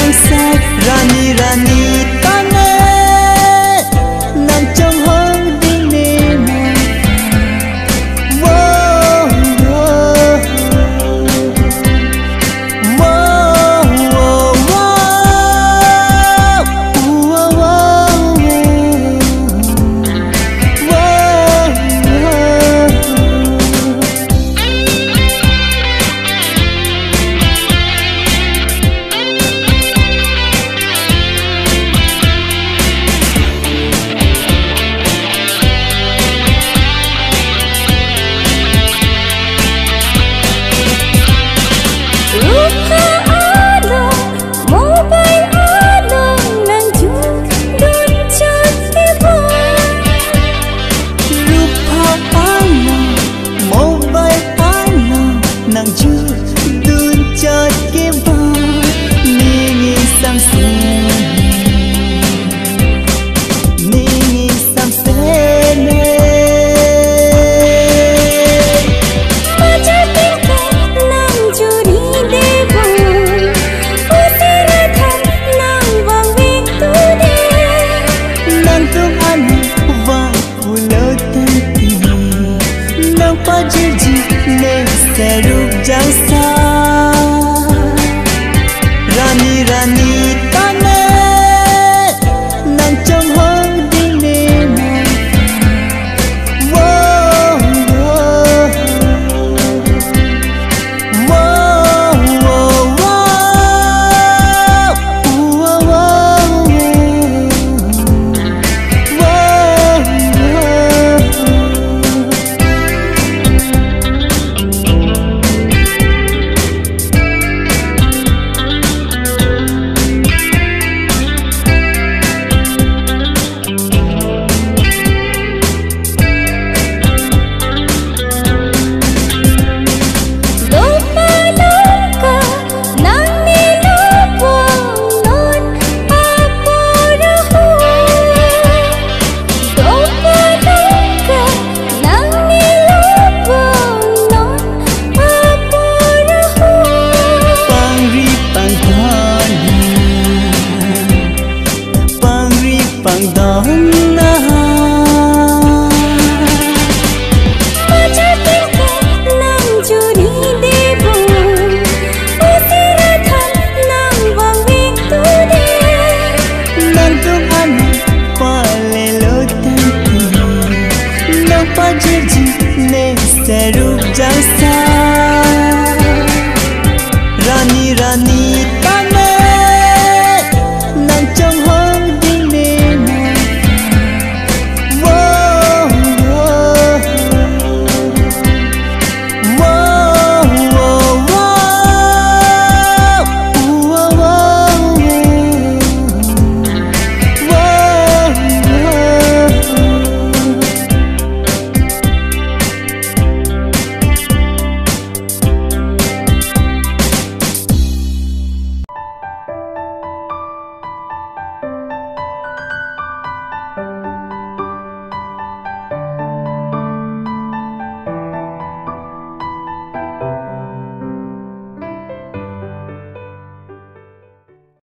nang sai rani rani tane nang trong hong đi nè wow wow wow wow wow wow nang ju dun chợt ke ba ni sam se ne ma cha tin ka nang ju ri de bo o tera tha nang wang vi tu de nang tu an wang pulo tan ti nang pa ji ji le se ru jang sa rani rani